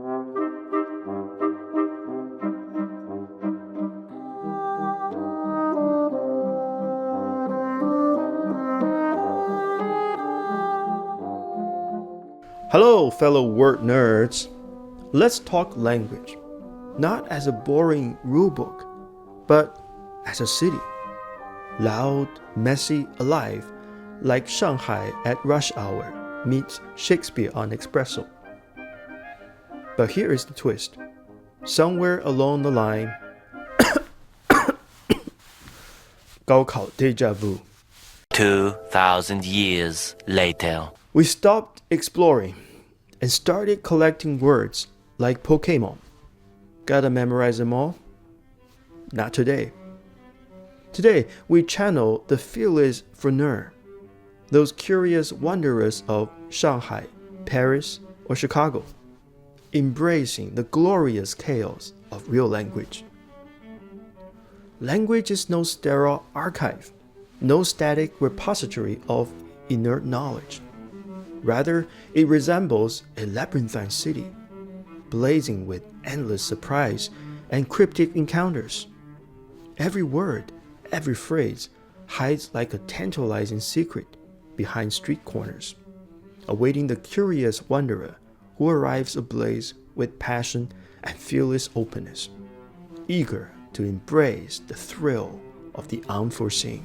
Hello, fellow word nerds. Let's talk language, not as a boring rulebook, but as a city. Loud, messy, alive, like Shanghai at rush hour meets Shakespeare on espresso. But here is the twist. Somewhere along the line, 高考 deja vu. 2,000 years later. We stopped exploring and started collecting words like Pokemon. Gotta memorize them all? Not today. Today, we channel the fearless flaneur, those curious wanderers of Shanghai, Paris, or Chicago, embracing the glorious chaos of real language. Language is no sterile archive, no static repository of inert knowledge. Rather, it resembles a labyrinthine city, blazing with endless surprise and cryptic encounters. Every word, every phrase hides like a tantalizing secret behind street corners, awaiting the curious wanderer who arrives ablaze with passion and fearless openness, eager to embrace the thrill of the unforeseen.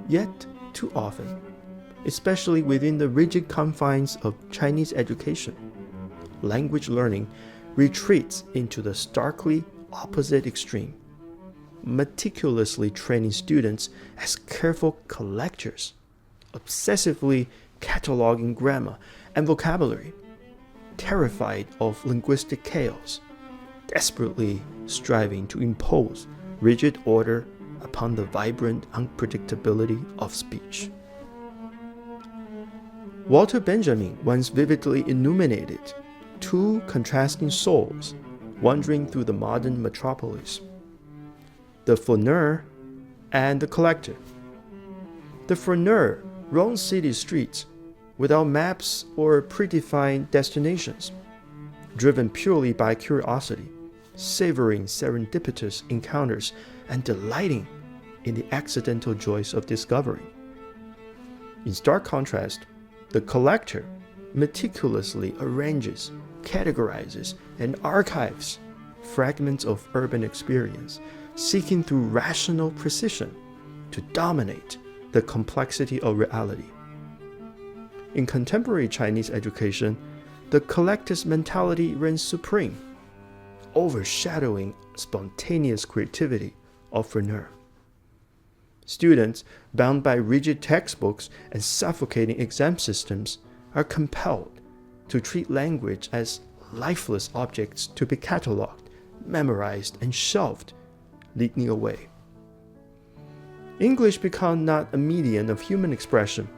Yet, too often, especially within the rigid confines of Chinese education, language learning retreats into the starkly opposite extreme, meticulously training students as careful collectors, obsessively cataloging grammar and vocabulary, terrified of linguistic chaos, desperately striving to impose rigid order upon the vibrant unpredictability of speech. Walter Benjamin once vividly illuminated two contrasting souls wandering through the modern metropolis: the flaneur and the collector. The flaneur roams city streets without maps or predefined destinations, driven purely by curiosity, savoring serendipitous encounters and delighting in the accidental joys of discovery. In stark contrast, the collector meticulously arranges, categorizes, and archives fragments of urban experience, seeking through rational precision to dominate the complexity of reality. In contemporary Chinese education, the collector's mentality reigns supreme, overshadowing spontaneous creativity of flaneur. Students, bound by rigid textbooks and suffocating exam systems, are compelled to treat language as lifeless objects to be catalogued, memorized, and shelved, leading away. English becomes not a medium of human expression,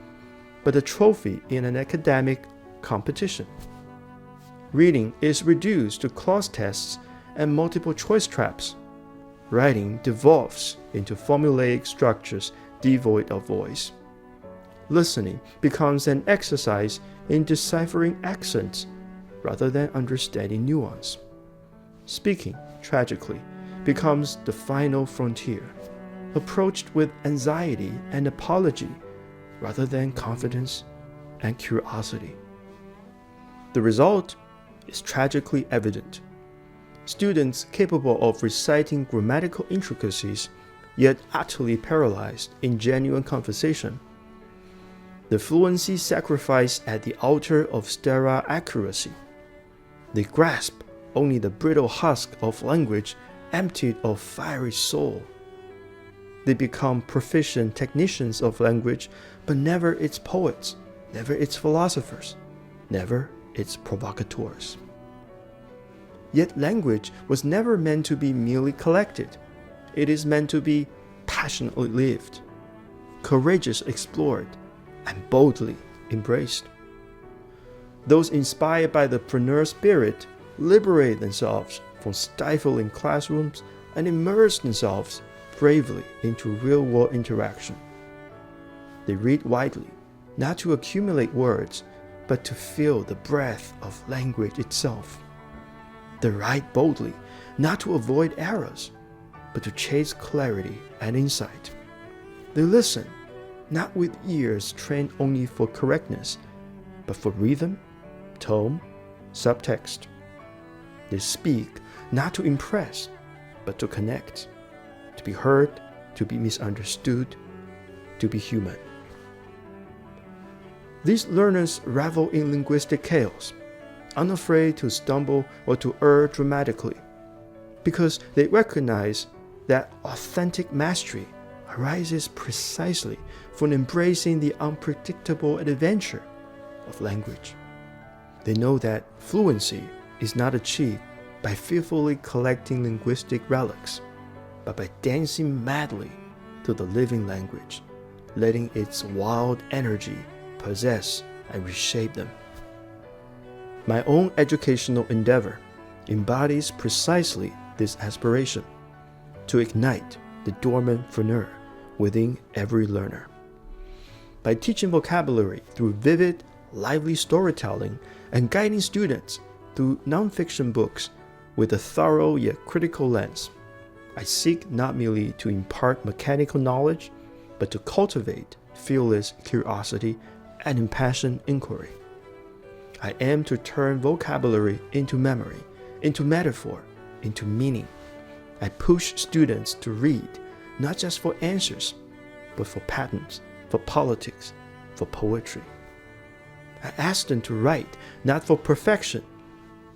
but a trophy in an academic competition. Reading is reduced to clause tests and multiple choice traps. Writing devolves into formulaic structures devoid of voice. Listening becomes an exercise in deciphering accents rather than understanding nuance. Speaking, tragically, becomes the final frontier, approached with anxiety and apology rather than confidence and curiosity. The result is tragically evident. Students capable of reciting grammatical intricacies, yet utterly paralyzed in genuine conversation. The fluency sacrificed at the altar of sterile accuracy. They grasp only the brittle husk of language emptied of fiery soul. They become proficient technicians of language, but never its poets, never its philosophers, never its provocateurs. Yet language was never meant to be merely collected. It is meant to be passionately lived, courageously explored, and boldly embraced. Those inspired by the flaneur spirit liberate themselves from stifling classrooms and immerse themselves bravely into real-world interaction. They read widely, not to accumulate words, but to feel the breath of language itself. They write boldly, not to avoid errors, but to chase clarity and insight. They listen, not with ears trained only for correctness, but for rhythm, tone, subtext. They speak not to impress, but to connect, to be heard, to be misunderstood, to be human. These learners revel in linguistic chaos, unafraid to stumble or to err dramatically, because they recognize that authentic mastery arises precisely from embracing the unpredictable adventure of language. They know that fluency is not achieved by fearfully collecting linguistic relics, but by dancing madly to the living language, letting its wild energy possess and reshape them. My own educational endeavor embodies precisely this aspiration, to ignite the dormant furnace within every learner. By teaching vocabulary through vivid, lively storytelling and guiding students through nonfiction books with a thorough yet critical lens, I seek not merely to impart mechanical knowledge, but to cultivate fearless curiosity and impassioned inquiry. I aim to turn vocabulary into memory, into metaphor, into meaning. I push students to read, not just for answers, but for patterns, for politics, for poetry. I ask them to write, not for perfection,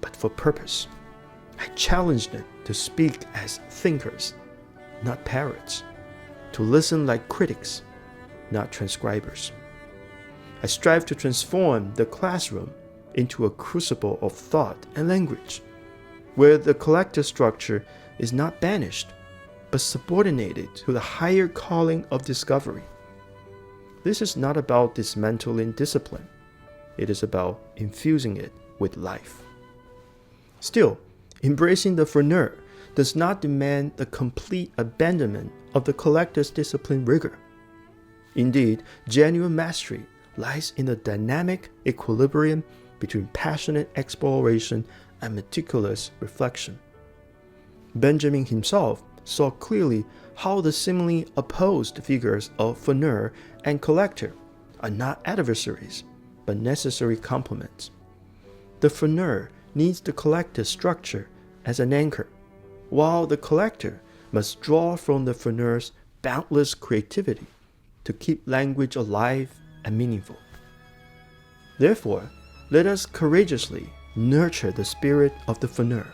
but for purpose. I challenge them to speak as thinkers, not parrots, to listen like critics, not transcribers. I strive to transform the classroom into a crucible of thought and language, where the collective structure is not banished, but subordinated to the higher calling of discovery. This is not about dismantling discipline. It is about infusing it with life. Still, embracing the furneaux does not demand the complete abandonment of the collector's discipline rigor. Indeed, genuine mastery lies in the dynamic equilibrium between passionate exploration and meticulous reflection. Benjamin himself saw clearly how the seemingly opposed figures of furneaux and collector are not adversaries, but necessary complements. The furneaux needs the collector's structure as an anchor, while the collector must draw from the furneaux's boundless creativity to keep language alive and meaningful. Therefore, let us courageously nurture the spirit of the furneaux,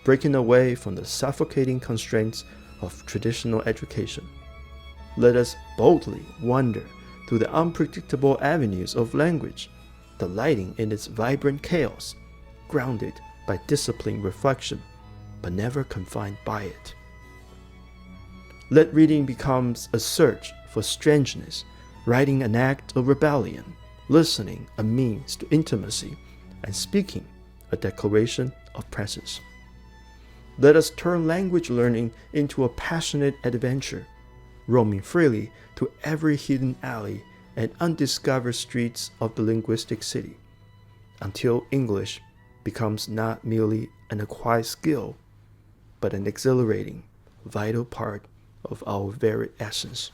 breaking away from the suffocating constraints of traditional education. Let us boldly wander through the unpredictable avenues of language, delighting in its vibrant chaos, grounded by disciplined reflection, but never confined by it. Let reading become a search for strangeness, writing an act of rebellion, listening a means to intimacy, and speaking a declaration of presence. Let us turn language learning into a passionate adventure, roaming freely to every hidden alley and undiscovered streets of the linguistic city, until English becomes not merely an acquired skill, but an exhilarating, vital part of our very essence.